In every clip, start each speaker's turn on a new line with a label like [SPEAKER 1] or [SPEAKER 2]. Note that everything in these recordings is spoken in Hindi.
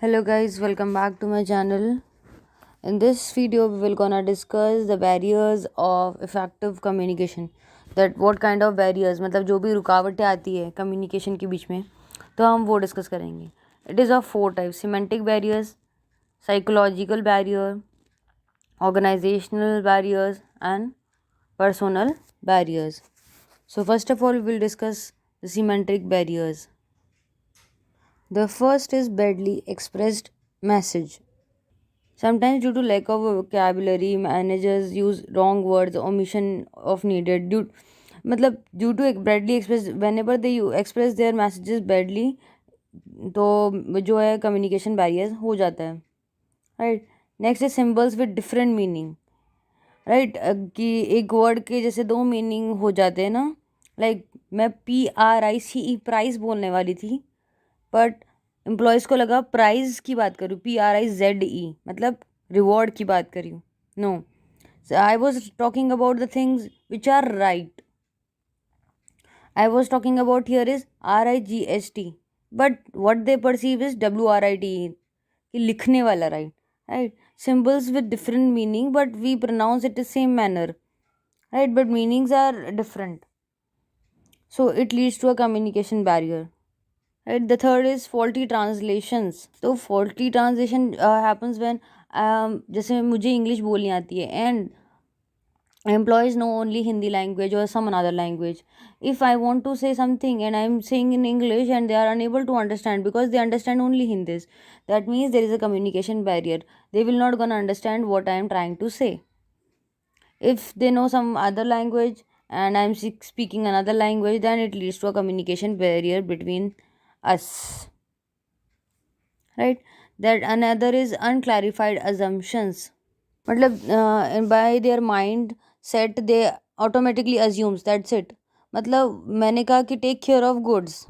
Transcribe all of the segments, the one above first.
[SPEAKER 1] Hello guys, welcome back to my channel. In this video we will gonna discuss the barriers of effective communication. That what kind of barriers मतलब जो भी रुकावटें आती है communication के बीच में तो हम वो discuss करेंगे. It is of four types: semantic barriers, psychological barrier, organizational barriers and personal barriers. So first of all we will discuss the semantic barriers. The first is badly expressed message. Sometimes, due to lack of vocabulary, managers use wrong words, omission of needed. मतलब due to badly express, whenever they express their messages badly, तो जो है communication barriers हो जाता है. Right. Next is symbols with different meaning. Right. कि एक word के जैसे दो meaning हो जाते हैं ना. Like मैं PRICE प्राइस बोलने वाली थी, बट एम्प्लॉयज़ को लगा प्राइज़ की बात करूँ, PRIZE मतलब रिवॉर्ड की बात करी हूँ. No, I was talking about the things which are right. I was talking about here is RIGST, but what they perceive is WRITE कि लिखने वाला right. Right. Symbols with different meaning but we pronounce it the same manner. Right. But meanings are different, so it leads to a communication barrier. Right. The third is faulty translations. तो faulty translation happens when जैसे मुझे इंग्लिश बोलनी आती है and employees know only Hindi language or some another language. If I want to say something and I'm saying in English and they are unable to understand because they understand only Hindi, that means there is a communication barrier. They will not gonna understand what I am trying to say. If they know some other language and I'm speaking another language, then it leads to a communication barrier between us. Right. That another is unclarified assumptions. मतलब by their mind set they automatically assumes that's it. मतलब मैंने कहा कि take care of goods,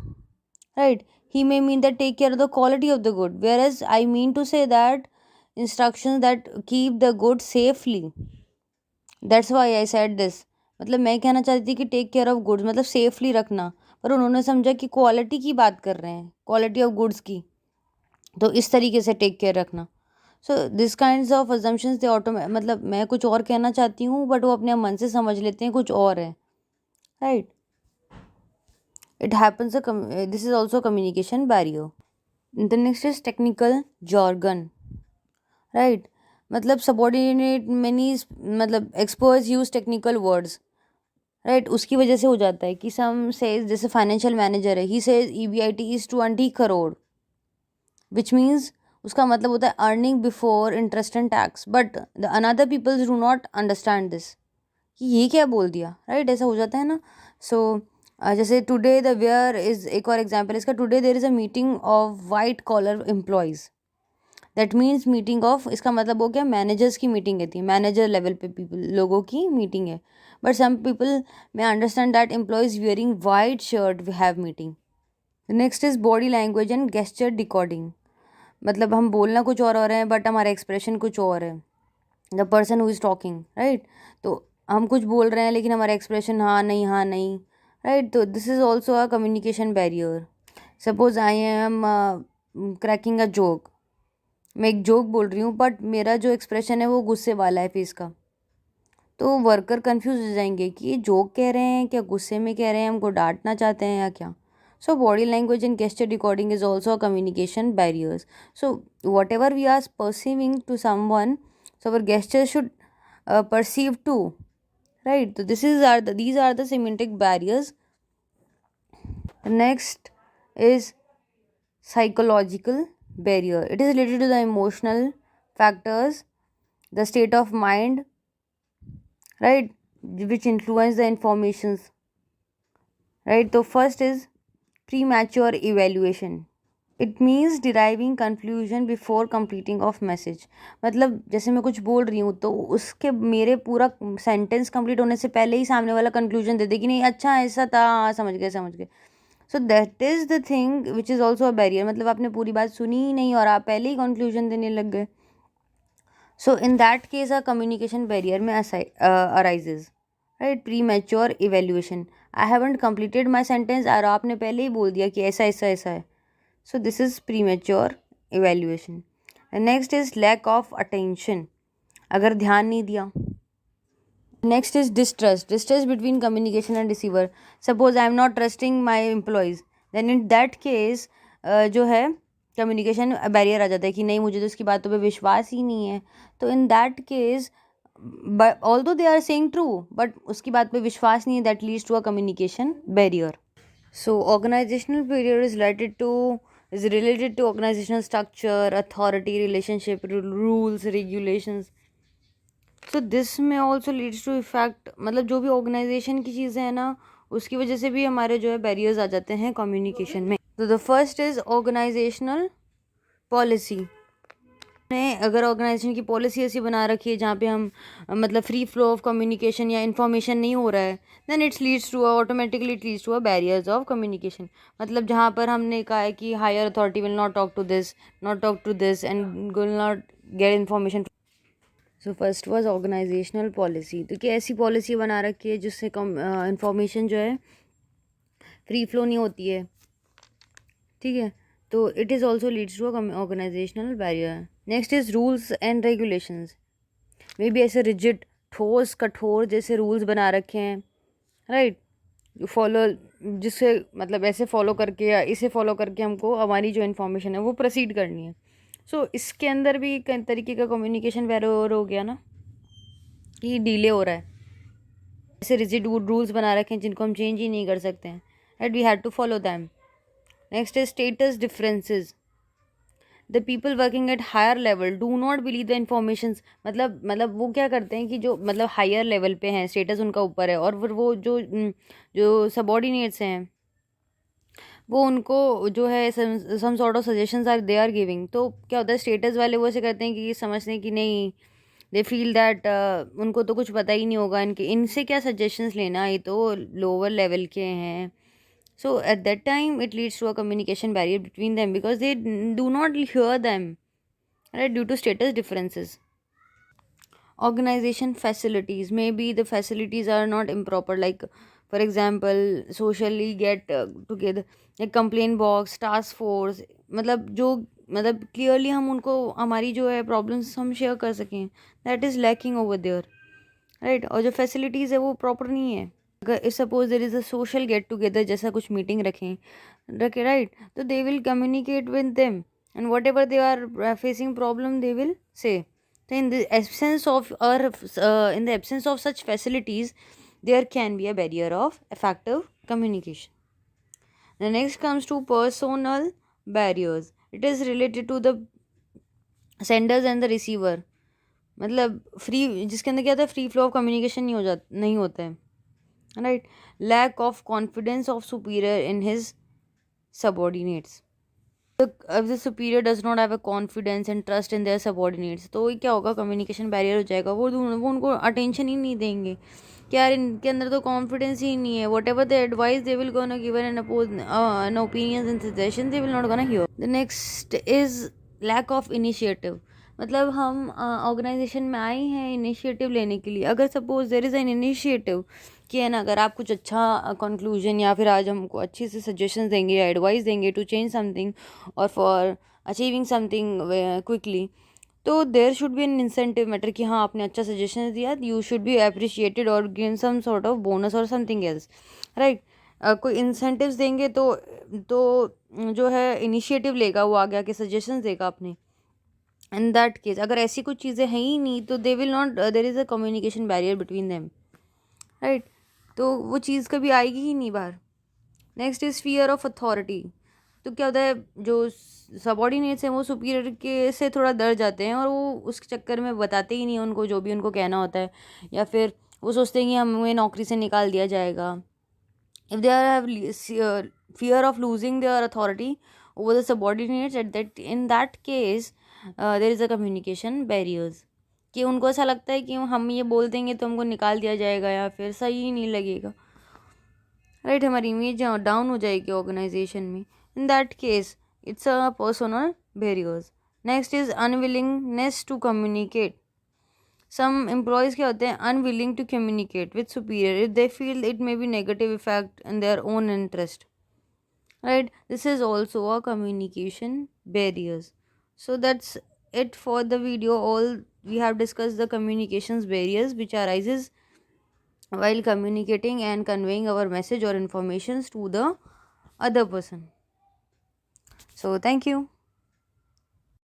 [SPEAKER 1] right? He may mean that take care of the quality of the good, whereas I mean to say that instructions that keep the good safely. That's why I said this. मतलब मैं कहना चाहती थी कि टेक केयर ऑफ गुड्स मतलब सेफली रखना, पर उन्होंने समझा कि क्वालिटी की बात कर रहे हैं, क्वालिटी ऑफ गुड्स की, तो इस तरीके से टेक केयर रखना. So this kinds of assumptions they मतलब मैं कुछ और कहना चाहती हूँ बट वो अपने मन से समझ लेते हैं कुछ और है. Right. It happens. This is also communication barrier. The next is technical jargon. Right. मतलब सबॉर्डिनेट मैनी मतलब experts use technical words. Right. उसकी वजह से हो जाता है कि सम सेज जैसे फाइनेंशियल मैनेजर है, he says EBIT is 20 crore, which means उसका मतलब होता है earning before interest and tax, but the another peoples do not understand this कि ये क्या बोल दिया. राइट. ऐसा हो जाता है ना. सो जैसे टुडे द वेयर इज एक और एग्जाम्पल इसका. Today there is a meeting of white collar employees. That means meeting of, इसका मतलब हो गया मैनेजर्स की मीटिंग है थी, मैनेजर लेवल पे पीपल लोगों की मीटिंग है. But some people may understand that employees wearing white shirt we have meeting. Next is body language and gesture decoding. मतलब हम बोलना कुछ और हो रहे हैं बट हमारा एक्सप्रेशन कुछ और है. The person who is talking. Right. तो हम कुछ बोल रहे हैं लेकिन हमारा एक्सप्रेशन हाँ नहीं हाँ नहीं. राइट. तो this is also a communication barrier. Suppose I am cracking a joke. मैं एक जोक बोल रही हूँ बट मेरा जो एक्सप्रेशन है वो गुस्से वाला है फेस का, तो वर्कर कंफ्यूज हो जाएंगे कि ये जोक कह रहे हैं क्या, गुस्से में कह रहे हैं, हमको डांटना चाहते हैं या क्या. So body language and gesture recording is also communication barriers. So whatever we are perceiving to someone, so our gesture should perceive too. Right. So these are the semantic barriers. Next is psychological barrier. It is related to the emotional factors, the state of mind, right, which influence the informations. Right. So first is premature evaluation. It means deriving conclusion before completing of message. मतलब जैसे मैं कुछ बोल रही हूँ तो उसके मेरे पूरा सेंटेंस कंप्लीट होने से पहले ही सामने वाला कंक्लूजन दे दे कि नहीं अच्छा ऐसा था, हाँ समझ गए समझ गए. So that is the thing which is also a barrier. मतलब आपने पूरी बात सुनी ही नहीं और आप पहले ही कंक्लूजन देने लग गए. So in that case a communication barrier में arises. Right. Premature evaluation. I haven't completed my sentence और आपने पहले ही बोल दिया कि ऐसा ऐसा ऐसा है. So this is premature evaluation. The next is lack of attention, अगर ध्यान नहीं दिया. Next is distrust between communication and receiver. Suppose I am not trusting my employees, then in that case जो है कम्युनिकेशन बैरियर आ जाता है कि नहीं, मुझे तो उसकी बातों पे विश्वास ही नहीं है. तो इन that case, although they are saying true, but उसकी बात पे विश्वास नहीं है, that leads to a communication barrier. So organizational barrier is related to organizational structure, authority, relationship, rules, regulations. So this may also leads to effect, मतलब जो भी ऑर्गेनाइजेशन की चीज़ें हैं ना, उसकी वजह से भी हमारे जो है बैरियर्स आ जाते हैं कम्युनिकेशन में. तो the first is organisational policy. ने अगर ऑर्गेनाइजेशन की पॉलिसी ऐसी बना रखी है जहाँ पे हम मतलब फ्री फ्लो ऑफ कम्युनिकेशन या इन्फॉर्मेशन नहीं हो रहा है, then it's leads to automatically it leads to a barriers of communication. मतलब जहाँ पर हमने कहा है कि higher authority will not talk to this and will not get information. So first was organisational policy. तो क्या ऐसी पॉलिसी बना रखी है जिससे इंफॉर्मेशन जो है फ्री फ्लो नहीं होती है, ठीक है. तो it is also leads to organisational barrier. Next is rules and regulations. May be ऐसे रिजिड, ठोस कठोर जैसे रूल्स बना रखे हैं, राइट, फॉलो, जिससे मतलब ऐसे फॉलो करके या इसे फॉलो करके हमको हमारी जो इन्फॉर्मेशन है वो प्रोसीड करनी है. सो इसके अंदर भी कई तरीके का कम्युनिकेशन बैरियर हो गया ना, कि डिले हो रहा है. ऐसे रिजिड रूल्स बना रखे हैं जिनको हम चेंज ही नहीं कर सकते हैं, right, we had to follow them. Next is status differences. The people working at higher level do not believe the information. मतलब वो क्या करते हैं कि जो मतलब हायर लेवल पे हैं, स्टेटस उनका ऊपर है, और फिर वो जो सबॉर्डिनेट्स हैं वो उनको जो है some sort of suggestions are they are giving. तो क्या होता है, स्टेटस वाले वो ऐसे करते हैं कि समझते हैं कि नहीं, दे फील दैट उनको तो कुछ पता ही नहीं होगा, इनसे क्या सजेशंस लेना, ये तो लोअर लेवल के हैं. So at that time, it leads to a communication barrier between them because they do not hear them, right, due to status differences. Organization facilities. Maybe the facilities are not improper. Like, for example, socially get together, like complaint box, task force. मतलब clearly हम उनको हमारी जो है problems हम share कर सकें. That is lacking over there, right? और जो facilities है वो proper नहीं है. अगर suppose there is a social get together जैसा कुछ मीटिंग रखे, राइट, तो they will communicate with them and whatever they are facing problem they will say. तो in the absence of such facilities there can be a barrier of effective communication. The next comes to personal barriers. It is related to the senders and the receiver. मतलब फ्री, जिसके अंदर क्या होता है, फ्री फ्लो ऑफ कम्युनिकेशन नहीं होता है, right. Lack of confidence of superior in his subordinates. If the superior does not have a confidence and trust in their subordinates, तो क्या होगा, कम्युनिकेशन बैरियर हो जाएगा. वो उनको अटेंशन ही नहीं देंगे कि यार इनके अंदर तो कॉन्फिडेंस ही नहीं है. Whatever the advice they will gonna give an oppose an opinions and suggestion they will not gonna hear. The next is lack of initiative. मतलब हम ऑर्गेनाइजेशन में आए हैं इनिशिएटिव लेने के लिए. अगर suppose there is an initiative कि है ना, अगर आप कुछ अच्छा कंक्लूजन या फिर आज हमको अच्छी से सजेशंस देंगे या एडवाइस देंगे टू चेंज समथिंग और फॉर अचीविंग समथिंग क्विकली, तो there should be an incentive matter कि हाँ आपने अच्छा सजेशन दिया, यू शुड बी अप्रिशिएटेड और given some sort of bonus और समथिंग एल्स, राइट. कोई इंसेंटिव्स देंगे तो जो है इनिशिएटिव लेगा, वो आगे आके सजेशंस देगा अपने. इन दैट केस अगर ऐसी कुछ चीज़ें हैं ही नहीं तो they will not, there is a communication barrier between them, right. तो वो चीज़ कभी आएगी ही नहीं बाहर. Next is fear of authority. तो क्या होता है, जो सबॉर्डिनेट्स हैं वो सुपीरियर के से थोड़ा डर जाते हैं और वो उस चक्कर में बताते ही नहीं उनको जो भी उनको कहना होता है, या फिर वो सोचते हैं कि हमें नौकरी से निकाल दिया जाएगा. If they are have fear of losing their authority over the subordinates, in that case there is a communication barriers. कि उनको ऐसा लगता है कि हम ये बोल देंगे तो हमको निकाल दिया जाएगा या फिर सही ही नहीं लगेगा, राइट, हमारी इमेज डाउन हो जाएगी ऑर्गेनाइजेशन में. In that case it's a personal barriers. Next is unwillingness to communicate. Some employees क्या होते हैं, unwilling to communicate with superior if they feel it may be negative effect in their own interest, right. This is also a communication barriers. So that's it for the video. All we have discussed the communications barriers which arises while communicating and conveying our message or informations to the other person. So thank you.